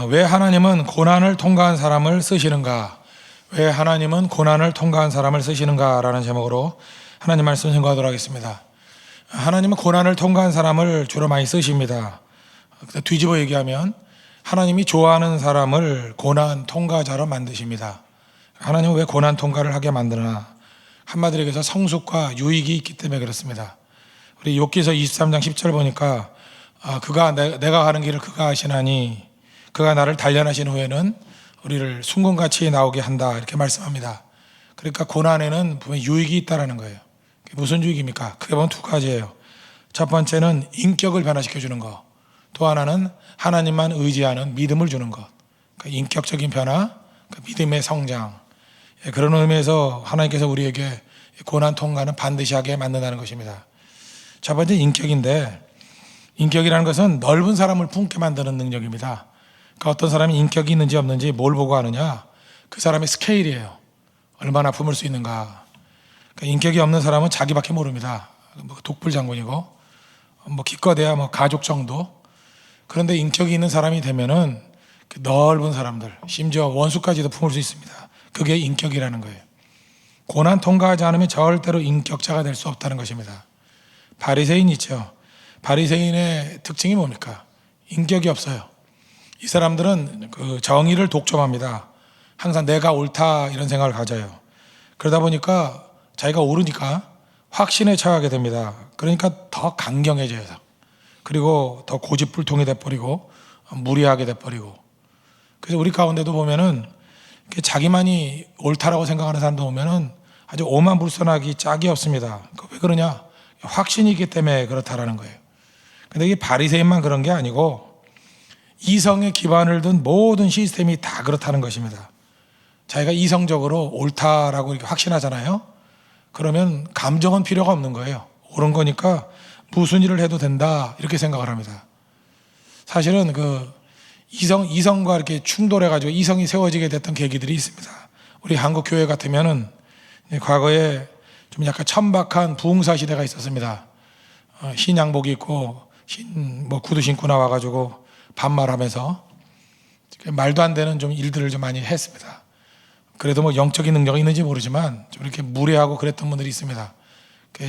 왜 하나님은 고난을 통과한 사람을 쓰시는가? 왜 하나님은 고난을 통과한 사람을 쓰시는가? 라는 제목으로 하나님 말씀 증거하도록 하겠습니다. 하나님은 고난을 통과한 사람을 주로 많이 쓰십니다. 뒤집어 얘기하면 하나님이 좋아하는 사람을 고난 통과자로 만드십니다. 하나님은 왜 고난 통과를 하게 만드나? 한마디로 얘기해서 성숙과 유익이 있기 때문에 그렇습니다. 우리 욥기서 23장 10절 보니까 그가 내가 가는 길을 그가 아시나니 그가 나를 단련하신 후에는 우리를 순금같이 나오게 한다, 이렇게 말씀합니다. 그러니까 고난에는 분명히 유익이 있다는 거예요. 무슨 유익입니까? 크게 보면 두 가지예요. 첫 번째는 인격을 변화시켜 주는 것, 또 하나는 하나님만 의지하는 믿음을 주는 것. 그러니까 인격적인 변화, 믿음의 성장. 그런 의미에서 하나님께서 우리에게 고난 통과는 반드시 하게 만든다는 것입니다. 첫 번째 인격인데, 인격이라는 것은 넓은 사람을 품게 만드는 능력입니다. 그러니까 어떤 사람이 인격이 있는지 없는지 뭘 보고 아느냐? 그 사람의 스케일이에요. 얼마나 품을 수 있는가. 그러니까 인격이 없는 사람은 자기밖에 모릅니다. 독불장군이고, 기껏해야 가족 정도. 그런데 인격이 있는 사람이 되면은 그 넓은 사람들, 심지어 원수까지도 품을 수 있습니다. 그게 인격이라는 거예요. 고난 통과하지 않으면 절대로 인격자가 될 수 없다는 것입니다. 바리새인 있죠. 바리새인의 특징이 뭡니까? 인격이 없어요. 이 사람들은 그 정의를 독점합니다. 항상 내가 옳다 이런 생각을 가져요. 그러다 보니까 자기가 옳으니까 확신에 처하게 됩니다. 그러니까 더 강경해져요. 그리고 더 고집불통이 돼버리고 무리하게 돼버리고. 그래서 우리 가운데도 보면은 자기만이 옳다라고 생각하는 사람도 보면은 아주 오만불선하기 짝이 없습니다. 왜 그러냐? 확신이 있기 때문에 그렇다라는 거예요. 근데 이게 바리새인만 그런 게 아니고 이성의 기반을 둔 모든 시스템이 다 그렇다는 것입니다. 자기가 이성적으로 옳다라고 이렇게 확신하잖아요. 그러면 감정은 필요가 없는 거예요. 옳은 거니까 무슨 일을 해도 된다, 이렇게 생각을 합니다. 사실은 이성과 이렇게 충돌해가지고 이성이 세워지게 됐던 계기들이 있습니다. 우리 한국 교회 같으면은 과거에 좀 약간 천박한 부흥사 시대가 있었습니다. 흰 양복 입고 구두 신고 나와가지고 반말하면서 말도 안 되는 좀 일들을 좀 많이 했습니다. 그래도 영적인 능력이 있는지 모르지만 좀 이렇게 무례하고 그랬던 분들이 있습니다.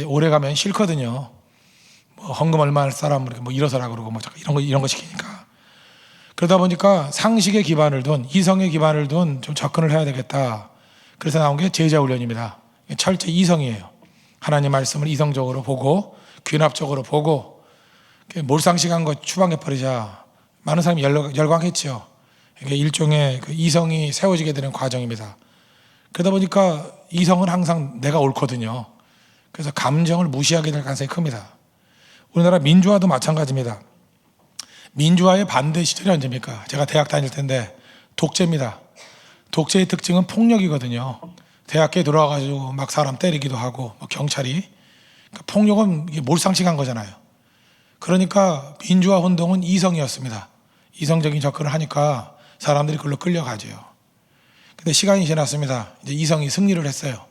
오래 가면 싫거든요. 헌금 얼마 할 사람 일어서라 그러고 이런 거 시키니까. 그러다 보니까 상식의 기반을 둔, 이성의 기반을 둔 좀 접근을 해야 되겠다. 그래서 나온 게 제자훈련입니다. 철저히 이성이에요. 하나님 말씀을 이성적으로 보고 귀납적으로 보고 몰상식한 거 추방해버리자. 많은 사람이 열광했죠. 이게 일종의 이성이 세워지게 되는 과정입니다. 그러다 보니까 이성은 항상 내가 옳거든요. 그래서 감정을 무시하게 될 가능성이 큽니다. 우리나라 민주화도 마찬가지입니다. 민주화의 반대 시절이 언제입니까? 제가 대학 다닐 텐데 독재입니다. 독재의 특징은 폭력이거든요. 대학교에 들어와가지고 막 사람 때리기도 하고 경찰이. 폭력은 이게 몰상식한 거잖아요. 그러니까 민주화 운동은 이성이었습니다. 이성적인 접근을 하니까 사람들이 그걸로 끌려가죠. 근데 시간이 지났습니다. 이제 이성이 승리를 했어요.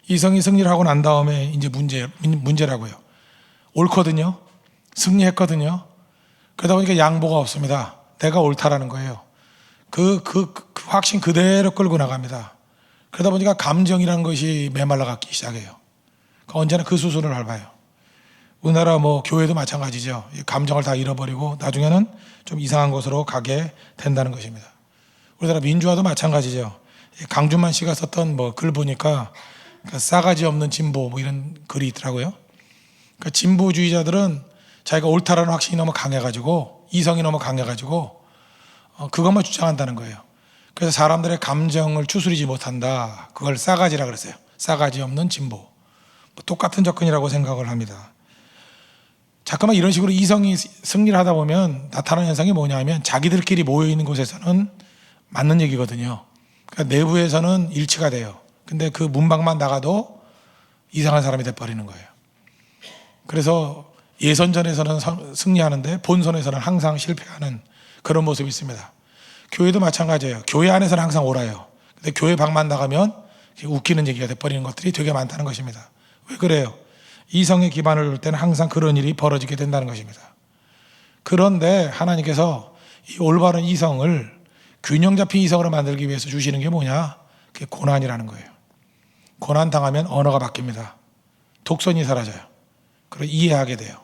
이성이 승리를 하고 난 다음에 이제 문제라고요. 옳거든요. 승리했거든요. 그러다 보니까 양보가 없습니다. 내가 옳다라는 거예요. 그 확신 그대로 끌고 나갑니다. 그러다 보니까 감정이라는 것이 메말라가기 시작해요. 언제나 그 수순을 밟아요. 우리나라 교회도 마찬가지죠. 감정을 다 잃어버리고 나중에는 좀 이상한 곳으로 가게 된다는 것입니다. 우리나라 민주화도 마찬가지죠. 강준만 씨가 썼던 글 보니까 싸가지 없는 진보 이런 글이 있더라고요. 진보주의자들은 자기가 옳다라는 확신이 너무 강해가지고 이성이 너무 강해가지고 그것만 주장한다는 거예요. 그래서 사람들의 감정을 추스리지 못한다. 그걸 싸가지라 그랬어요. 싸가지 없는 진보. 똑같은 접근이라고 생각을 합니다. 자꾸만 이런 식으로 이성이 승리를 하다 보면 나타나는 현상이 뭐냐면 자기들끼리 모여있는 곳에서는 맞는 얘기거든요. 그러니까 내부에서는 일치가 돼요. 근데 그 문방만 나가도 이상한 사람이 돼버리는 거예요. 그래서 예선전에서는 승리하는데 본선에서는 항상 실패하는 그런 모습이 있습니다. 교회도 마찬가지예요. 교회 안에서는 항상 옳아요. 근데 교회 밖만 나가면 웃기는 얘기가 돼버리는 것들이 되게 많다는 것입니다. 왜 그래요? 이성의 기반을 둘 때는 항상 그런 일이 벌어지게 된다는 것입니다. 그런데 하나님께서 이 올바른 이성을 균형 잡힌 이성으로 만들기 위해서 주시는 게 뭐냐? 그게 고난이라는 거예요. 고난 당하면 언어가 바뀝니다. 독선이 사라져요. 그리고 이해하게 돼요.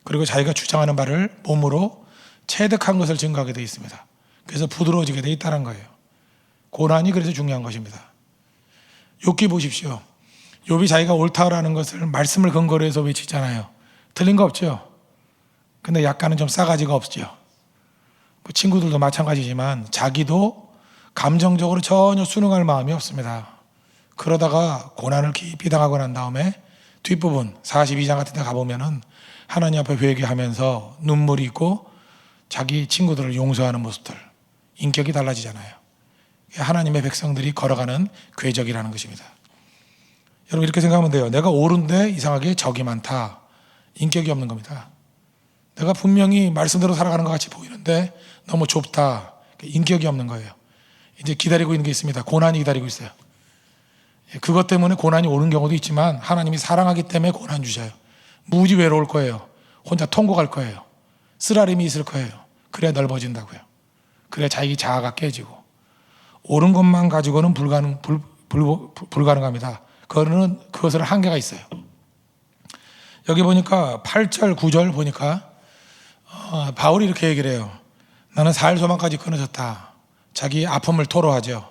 그리고 자기가 주장하는 바를 몸으로 체득한 것을 증거하게 되어 있습니다. 그래서 부드러워지게 되어 있다는 거예요. 고난이 그래서 중요한 것입니다. 욥기 보십시오. 욥이 자기가 옳다라는 것을 말씀을 근거로 해서 외치잖아요. 틀린 거 없죠. 근데 약간은 좀 싸가지가 없죠. 친구들도 마찬가지지만 자기도 감정적으로 전혀 순응할 마음이 없습니다. 그러다가 고난을 깊이 당하고 난 다음에 뒷부분 42장 같은 데 가보면은 하나님 앞에 회개하면서 눈물이 있고 자기 친구들을 용서하는 모습들, 인격이 달라지잖아요. 하나님의 백성들이 걸어가는 궤적이라는 것입니다. 여러분 이렇게 생각하면 돼요. 내가 옳은데 이상하게 적이 많다. 인격이 없는 겁니다. 내가 분명히 말씀대로 살아가는 것 같이 보이는데 너무 좁다. 인격이 없는 거예요. 이제 기다리고 있는 게 있습니다. 고난이 기다리고 있어요. 그것 때문에 고난이 오는 경우도 있지만 하나님이 사랑하기 때문에 고난 주셔요. 무지 외로울 거예요. 혼자 통곡할 거예요. 쓰라림이 있을 거예요. 그래야 넓어진다고요. 그래야 자기 자아가 깨지고. 옳은 것만 가지고는 불가능합니다. 그것은 한계가 있어요. 여기 보니까 8절, 9절 보니까 바울이 이렇게 얘기를 해요. 나는 살 소망까지 끊어졌다. 자기 아픔을 토로하죠.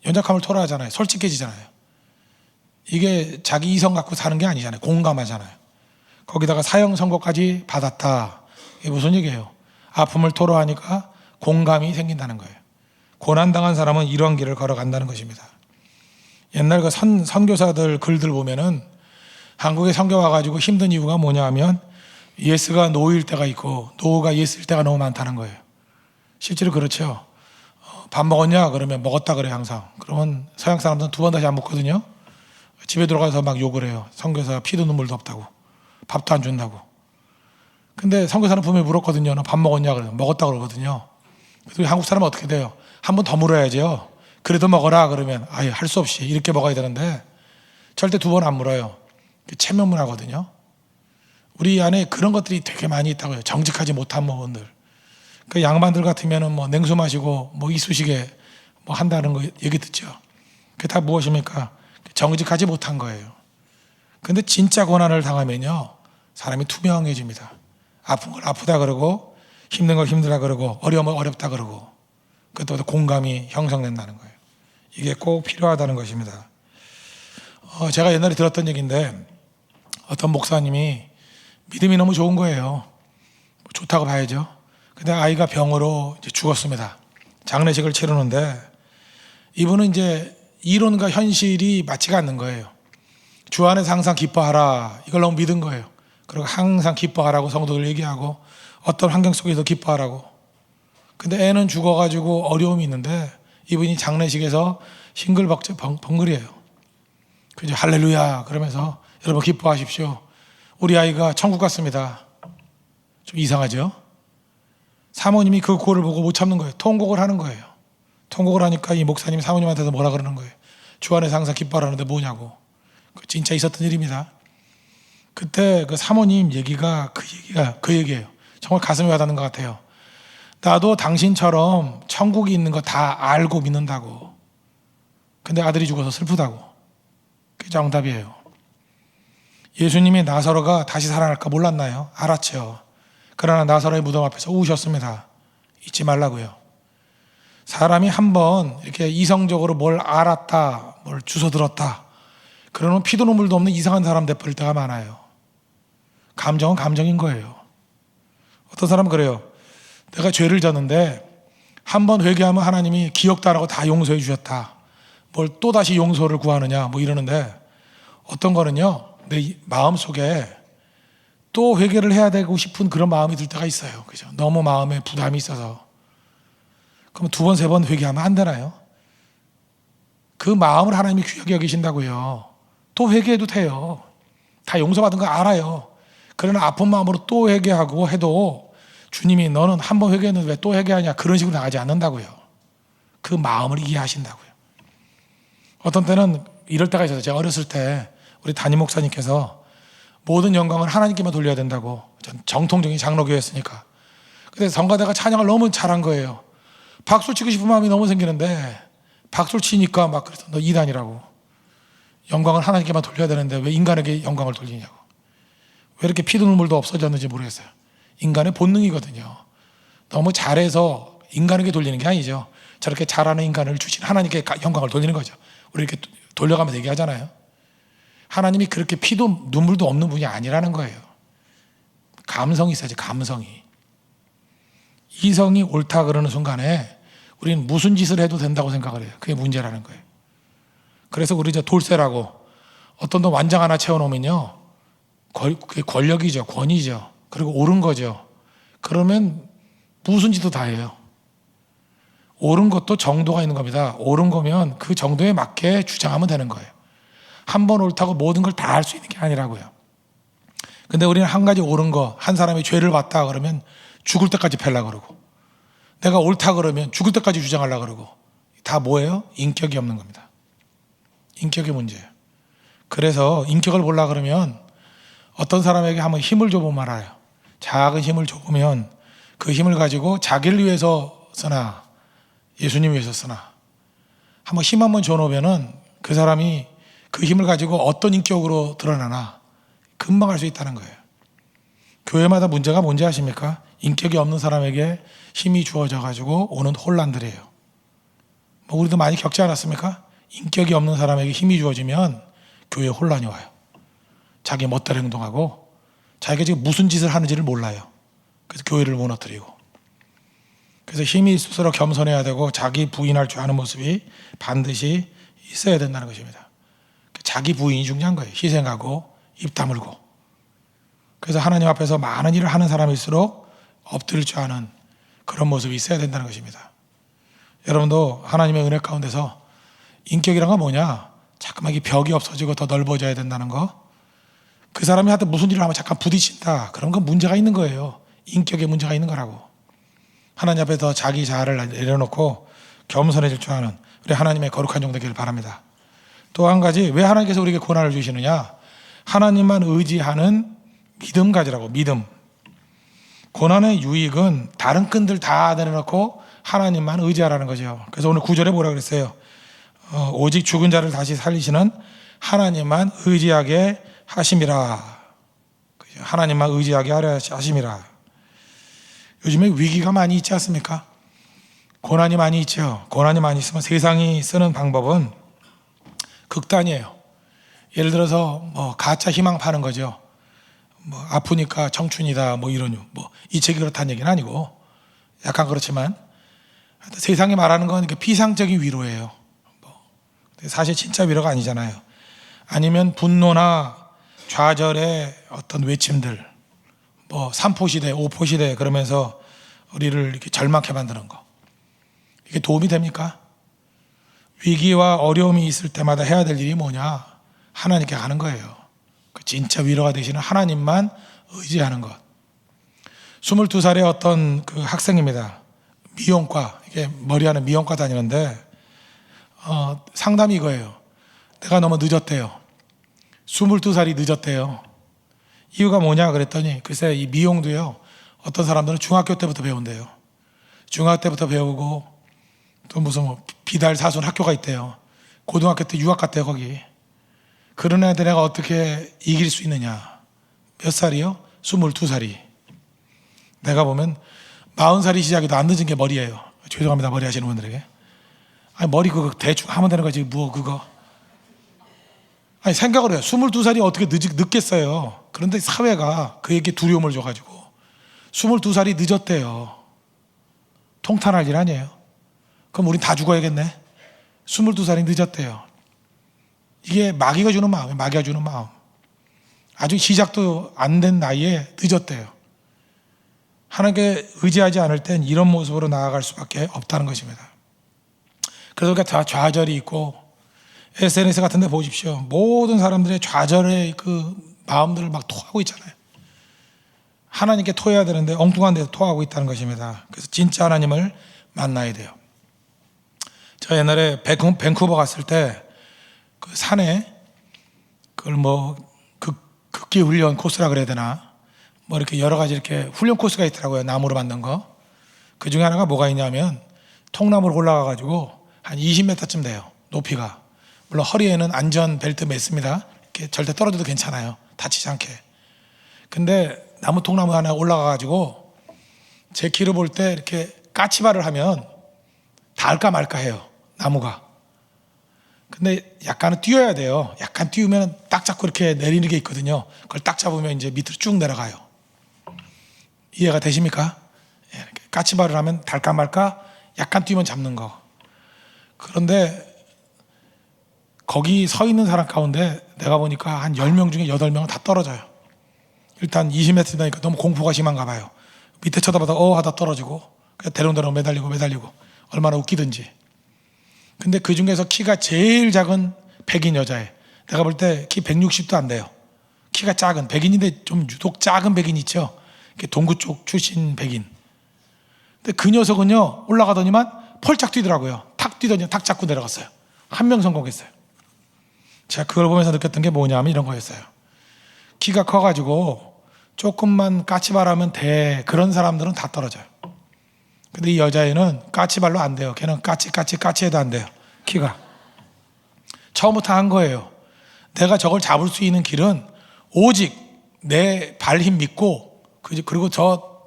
연약함을 토로하잖아요. 솔직해지잖아요. 이게 자기 이성 갖고 사는 게 아니잖아요. 공감하잖아요. 거기다가 사형 선고까지 받았다. 이게 무슨 얘기예요? 아픔을 토로하니까 공감이 생긴다는 거예요. 고난당한 사람은 이런 길을 걸어간다는 것입니다. 옛날 그 선교사들 글들 보면은 한국에 선교 와가지고 힘든 이유가 뭐냐 하면 예스가 노일 때가 있고 노가 예스일 때가 너무 많다는 거예요. 실제로 그렇죠. 밥 먹었냐? 그러면 먹었다 그래요 항상. 그러면 서양 사람들은 두 번 다시 안 먹거든요. 집에 들어가서 막 욕을 해요. 선교사 피도 눈물도 없다고. 밥도 안 준다고. 근데 선교사는 분명히 물었거든요. 너 밥 먹었냐? 그러면 먹었다 그러거든요. 그래서 한국 사람은 어떻게 돼요? 한 번 더 물어야죠. 그래도 먹어라 그러면 아예 할 수 없이 이렇게 먹어야 되는데 절대 두 번 안 물어요. 체면문화거든요. 우리 안에 그런 것들이 되게 많이 있다고요. 정직하지 못한 부분들. 그 양반들 같으면은 뭐 냉수 마시고 뭐 이쑤시개 뭐 한다는 거 얘기 듣죠. 그게 다 무엇입니까? 정직하지 못한 거예요. 근데 진짜 고난을 당하면요 사람이 투명해집니다. 아픈 걸 아프다 그러고 힘든 걸 힘들다 그러고 어려움을 어렵다 그러고 그것도 공감이 형성된다는 거예요. 이게 꼭 필요하다는 것입니다. 제가 옛날에 들었던 얘기인데 어떤 목사님이 믿음이 너무 좋은 거예요. 좋다고 봐야죠. 근데 아이가 병으로 이제 죽었습니다. 장례식을 치르는데 이분은 이제 이론과 현실이 맞지가 않는 거예요. 주 안에서 항상 기뻐하라. 이걸 너무 믿은 거예요. 그리고 항상 기뻐하라고 성도들 얘기하고 어떤 환경 속에서 기뻐하라고. 근데 애는 죽어가지고 어려움이 있는데 이분이 장례식에서 싱글벙글이에요. 그죠? 할렐루야 그러면서 여러분 기뻐하십시오. 우리 아이가 천국 갔습니다. 좀 이상하죠? 사모님이 그 고를 보고 못 참는 거예요. 통곡을 하는 거예요. 통곡을 하니까 이 목사님이 사모님한테서 뭐라 그러는 거예요. 주 안에서 항상 기뻐하라는데 뭐냐고. 진짜 있었던 일입니다. 그때 그 사모님 얘기가 그 얘기예요. 정말 가슴이 와닿는 것 같아요. 나도 당신처럼 천국이 있는 거 다 알고 믿는다고. 근데 아들이 죽어서 슬프다고. 그게 정답이에요. 예수님이 나사로가 다시 살아날까 몰랐나요? 알았죠. 그러나 나사로의 무덤 앞에서 우셨습니다. 잊지 말라고요. 사람이 한번 이렇게 이성적으로 뭘 알았다, 뭘 주워 들었다, 그러면 피도 눈물도 없는 이상한 사람 돼버릴 때가 많아요. 감정은 감정인 거예요. 어떤 사람은 그래요. 내가 죄를 졌는데 한번 회개하면 하나님이 기억도 안 하고 다 용서해 주셨다. 뭘 또다시 용서를 구하느냐 뭐 이러는데 어떤 거는요 내 마음속에 또 회개를 해야 되고 싶은 그런 마음이 들 때가 있어요. 그죠? 너무 마음에 부담이 있어서. 그럼 두 번, 세 번 회개하면 안 되나요? 그 마음을 하나님이 귀하게 여기신다고요. 또 회개해도 돼요. 다 용서받은 거 알아요. 그러나 아픈 마음으로 또 회개하고 해도 주님이 너는 한 번 회개했는데 왜 또 회개하냐 그런 식으로 나가지 않는다고요. 그 마음을 이해하신다고요. 어떤 때는 이럴 때가 있어서 제가 어렸을 때 우리 담임 목사님께서 모든 영광을 하나님께만 돌려야 된다고. 전 정통적인 장로교였으니까 근데 성가대가 찬양을 너무 잘한 거예요. 박수 치고 싶은 마음이 너무 생기는데 박수를 치니까 막 그래서 너 이단이라고. 영광을 하나님께만 돌려야 되는데 왜 인간에게 영광을 돌리냐고. 왜 이렇게 피도 눈물도 없어졌는지 모르겠어요. 인간의 본능이거든요. 너무 잘해서 인간에게 돌리는 게 아니죠. 저렇게 잘하는 인간을 주신 하나님께 영광을 돌리는 거죠. 우리 이렇게 돌려가면서 얘기하잖아요. 하나님이 그렇게 피도 눈물도 없는 분이 아니라는 거예요. 감성이 있어야지, 감성이. 이성이 옳다 그러는 순간에 우리는 무슨 짓을 해도 된다고 생각을 해요. 그게 문제라는 거예요. 그래서 우리 이제 돌쇠라고 어떤 놈 완장 하나 채워놓으면요, 그게 권력이죠, 권위죠. 그리고 옳은 거죠. 그러면 무슨 짓도 다 해요. 옳은 것도 정도가 있는 겁니다. 옳은 거면 그 정도에 맞게 주장하면 되는 거예요. 한 번 옳다고 모든 걸 다 할 수 있는 게 아니라고요. 근데 우리는 한 가지 옳은 거, 한 사람이 죄를 봤다 그러면 죽을 때까지 펴려고 그러고, 내가 옳다 그러면 죽을 때까지 주장하려고 그러고, 다 뭐예요? 인격이 없는 겁니다. 인격의 문제예요. 그래서 인격을 보려고 그러면 어떤 사람에게 한번 힘을 줘보면 알아요. 작은 힘을 줘보면 그 힘을 가지고 자기를 위해서 쓰나 예수님 위해서 쓰나 한번 힘 한번 줘놓으면은 그 사람이 그 힘을 가지고 어떤 인격으로 드러나나 금방 알 수 있다는 거예요. 교회마다 문제가 뭔지 아십니까? 인격이 없는 사람에게 힘이 주어져 가지고 오는 혼란들이에요. 뭐 우리도 많이 겪지 않았습니까? 인격이 없는 사람에게 힘이 주어지면 교회에 혼란이 와요. 자기 멋대로 행동하고 자기가 지금 무슨 짓을 하는지를 몰라요. 그래서 교회를 무너뜨리고. 그래서 힘이 있을수록 겸손해야 되고 자기 부인할 줄 아는 모습이 반드시 있어야 된다는 것입니다. 자기 부인이 중요한 거예요. 희생하고 입 다물고. 그래서 하나님 앞에서 많은 일을 하는 사람일수록 엎드릴 줄 아는 그런 모습이 있어야 된다는 것입니다. 여러분도 하나님의 은혜 가운데서 인격이란 건 뭐냐? 자꾸만 이 벽이 없어지고 더 넓어져야 된다는 거. 그 사람이 하여튼 무슨 일을 하면 잠깐 부딪힌다. 그런 건 문제가 있는 거예요. 인격에 문제가 있는 거라고. 하나님 앞에서 자기 자아를 내려놓고 겸손해질 줄 아는 우리 하나님의 거룩한 종 되기를 바랍니다. 또 한 가지, 왜 하나님께서 우리에게 고난을 주시느냐? 하나님만 의지하는 믿음 가지라고. 믿음. 고난의 유익은 다른 끈들 다 내려놓고 하나님만 의지하라는 거죠. 그래서 오늘 9절에 뭐라 그랬어요? 오직 죽은 자를 다시 살리시는 하나님만 의지하게 하심이라. 하나님만 의지하게 하려 하심이라. 요즘에 위기가 많이 있지 않습니까? 고난이 많이 있죠. 고난이 많이 있으면 세상이 쓰는 방법은 극단이에요. 예를 들어서 뭐 가짜 희망 파는 거죠. 뭐 아프니까 청춘이다 뭐 이런 이 책이 그렇다는 얘기는 아니고 약간 그렇지만 세상이 말하는 건 피상적인 위로예요. 사실 진짜 위로가 아니잖아요. 아니면 분노나 좌절의 어떤 외침들, 뭐 3포시대, 5포시대 그러면서 우리를 이렇게 절망케 만드는 거. 이게 도움이 됩니까? 위기와 어려움이 있을 때마다 해야 될 일이 뭐냐? 하나님께 가는 거예요. 진짜 위로가 되시는 하나님만 의지하는 것. 22살의 어떤 그 학생입니다. 미용과, 이게 머리하는 미용과 다니는데 상담이 이거예요. 내가 너무 늦었대요. 22살이 늦었대요. 이유가 뭐냐 그랬더니 글쎄 이 미용도요. 어떤 사람들은 중학교 때부터 배운대요. 중학교 때부터 배우고 또 무슨 뭐 비달 사순 학교가 있대요. 고등학교 때 유학 갔대요 거기. 그런 애들 내가 어떻게 이길 수 있느냐. 몇 살이요? 22살이. 내가 보면 40살이 시작해도 안 늦은 게 머리예요. 죄송합니다 머리 하시는 분들에게. 아니 머리 그거 대충 하면 되는 거지 뭐 그거. 아니 생각을 해요. 22살이 어떻게 늦겠어요. 그런데 사회가 그에게 두려움을 줘가지고 22살이 늦었대요. 통탄할 일 아니에요. 그럼 우린 다 죽어야겠네. 22살이 늦었대요. 이게 마귀가 주는 마음이에요. 마귀가 주는 마음. 아직 시작도 안 된 나이에 늦었대요. 하나님께 의지하지 않을 땐 이런 모습으로 나아갈 수밖에 없다는 것입니다. 그래서 다 좌절이 있고 SNS 같은 데 보십시오. 모든 사람들의 좌절의 그 마음들을 막 토하고 있잖아요. 하나님께 토해야 되는데 엉뚱한 데서 토하고 있다는 것입니다. 그래서 진짜 하나님을 만나야 돼요. 저 옛날에 밴쿠버 갔을 때 그 산에 그걸 뭐 극기 훈련 코스라 그래야 되나 뭐 이렇게 여러 가지 이렇게 훈련 코스가 있더라고요. 나무로 만든 거. 그 중에 하나가 뭐가 있냐면 통나무로 올라가 가지고 한 20m쯤 돼요. 높이가. 물론 허리에는 안전 벨트 맸습니다. 이렇게 절대 떨어져도 괜찮아요. 다치지 않게. 근데 나무 통나무 하나 올라가 가지고 제 키를 볼 때 이렇게 까치발을 하면 닿을까 말까 해요. 나무가. 근데 약간은 뛰어야 돼요. 약간 뛰우면 딱 잡고 이렇게 내리는 게 있거든요. 그걸 딱 잡으면 이제 밑으로 쭉 내려가요. 이해가 되십니까? 까치발을 하면 닿을까 말까 약간 뛰면 잡는 거. 그런데 거기 서 있는 사람 가운데 내가 보니까 한 10명 중에 8명은 다 떨어져요. 일단 20m 되니까 너무 공포가 심한가 봐요. 밑에 쳐다보다 하다 떨어지고 대롱대롱 매달리고 얼마나 웃기든지. 근데 그 중에서 키가 제일 작은 백인 여자애. 내가 볼 때 키 160도 안 돼요. 키가 작은 백인인데 좀 유독 작은 백인 있죠. 동구 쪽 출신 백인. 근데 그 녀석은요 올라가더니만 펄짝 뛰더라고요. 탁 뛰더니 탁 잡고 내려갔어요. 한 명 성공했어요. 제가 그걸 보면서 느꼈던 게 뭐냐면 이런 거였어요. 키가 커가지고 조금만 까치발하면 돼. 그런 사람들은 다 떨어져요. 근데 이 여자애는 까치발로 안 돼요. 걔는 까치해도 안 돼요. 키가. 처음부터 한 거예요. 내가 저걸 잡을 수 있는 길은 오직 내 발 힘 믿고 그리고 저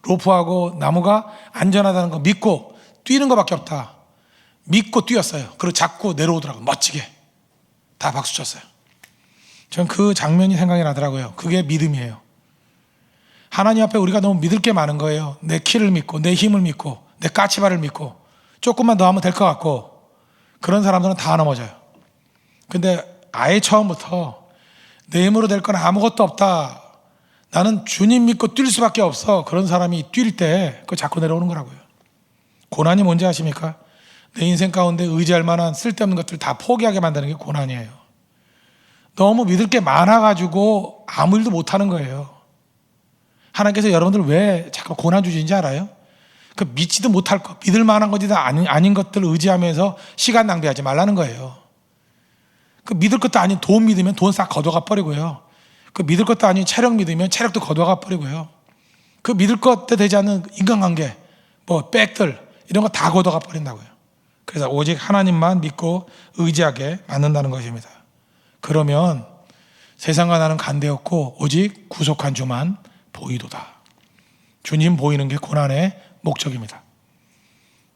로프하고 나무가 안전하다는 거 믿고 뛰는 것밖에 없다. 믿고 뛰었어요. 그리고 잡고 내려오더라고요. 멋지게. 다 박수 쳤어요. 전 그 장면이 생각이 나더라고요. 그게 믿음이에요. 하나님 앞에 우리가 너무 믿을 게 많은 거예요. 내 키를 믿고 내 힘을 믿고 내 까치발을 믿고 조금만 더 하면 될 것 같고 그런 사람들은 다 넘어져요. 근데 아예 처음부터 내 힘으로 될 건 아무것도 없다. 나는 주님 믿고 뛸 수밖에 없어. 그런 사람이 뛸 때 그거 자꾸 내려오는 거라고요. 고난이 뭔지 아십니까? 내 인생 가운데 의지할 만한 쓸데없는 것들 다 포기하게 만드는 게 고난이에요. 너무 믿을 게 많아가지고 아무 일도 못하는 거예요. 하나님께서 여러분들 왜 자꾸 고난 주시는지 알아요? 그 믿지도 못할 것, 믿을 만한 것이 다 아닌 것들을 의지하면서 시간 낭비하지 말라는 거예요. 그 믿을 것도 아닌 돈 믿으면 돈 싹 걷어가 버리고요. 그 믿을 것도 아닌 체력 믿으면 체력도 걷어가 버리고요. 그 믿을 것도 되지 않는 인간관계, 뭐 백들 이런 거 다 걷어가 버린다고요. 그래서 오직 하나님만 믿고 의지하게 만든다는 것입니다. 그러면 세상과 나는 간대없고 오직 구속한 주만 보이도다. 주님 보이는 게 고난의 목적입니다.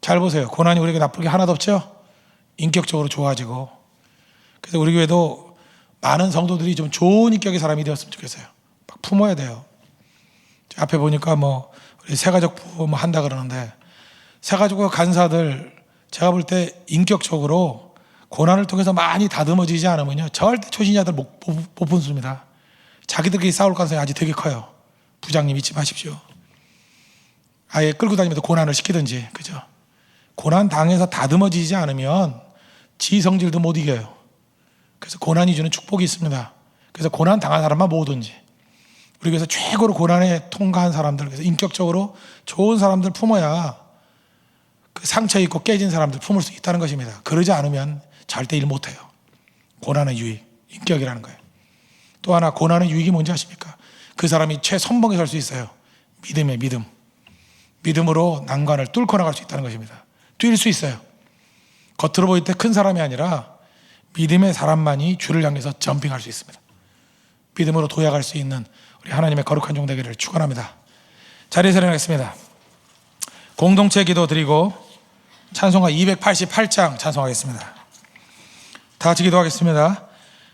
잘 보세요. 고난이 우리에게 나쁠 게 하나도 없죠? 인격적으로 좋아지고. 그래서 우리 교회도 많은 성도들이 좀 좋은 인격의 사람이 되었으면 좋겠어요. 막 품어야 돼요. 앞에 보니까 뭐 우리 새가족 부모 뭐 한다 그러는데 새가족과 간사들 제가 볼 때 인격적으로 고난을 통해서 많이 다듬어지지 않으면요 절대 초신자들 못 분수입니다. 자기들끼리 싸울 가능성이 아직 되게 커요. 부장님 잊지 마십시오. 아예 끌고 다니면서 고난을 시키든지, 그죠? 고난 당해서 다듬어지지 않으면 지 성질도 못 이겨요. 그래서 고난이 주는 축복이 있습니다. 그래서 고난 당한 사람만 모으든지, 우리 교회에서 최고로 고난에 통과한 사람들, 그래서 인격적으로 좋은 사람들 품어야 그 상처 있고 깨진 사람들 품을 수 있다는 것입니다. 그러지 않으면 절대 일 못해요. 고난의 유익, 인격이라는 거예요. 또 하나 고난의 유익이 뭔지 아십니까? 그 사람이 최선봉에 설 수 있어요. 믿음의 믿음. 믿음으로 난관을 뚫고 나갈 수 있다는 것입니다. 뛸 수 있어요. 겉으로 보일 때 큰 사람이 아니라 믿음의 사람만이 주를 향해서 점핑할 수 있습니다. 믿음으로 도약할 수 있는 우리 하나님의 거룩한 종 되기를 축원합니다. 자리에서 일어나겠습니다. 공동체 기도 드리고 찬송가 288장 찬송하겠습니다. 다 같이 기도하겠습니다.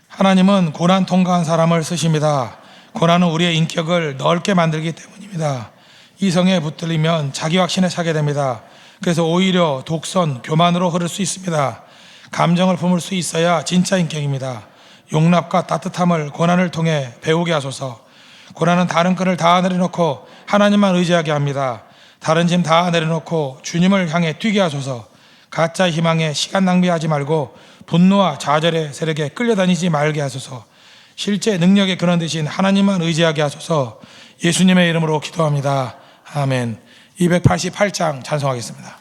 하나님은 고난 통과한 사람을 쓰십니다. 고난은 우리의 인격을 넓게 만들기 때문입니다. 이성에 붙들리면 자기 확신에 차게 됩니다. 그래서 오히려 독선, 교만으로 흐를 수 있습니다. 감정을 품을 수 있어야 진짜 인격입니다. 용납과 따뜻함을 고난을 통해 배우게 하소서. 고난은 다른 끈을 다 내려놓고 하나님만 의지하게 합니다. 다른 짐 다 내려놓고 주님을 향해 뛰게 하소서. 가짜 희망에 시간 낭비하지 말고 분노와 좌절의 세력에 끌려다니지 말게 하소서. 실제 능력의 근원 되신 하나님만 의지하게 하소서. 예수님의 이름으로 기도합니다. 아멘. 288장 찬송하겠습니다.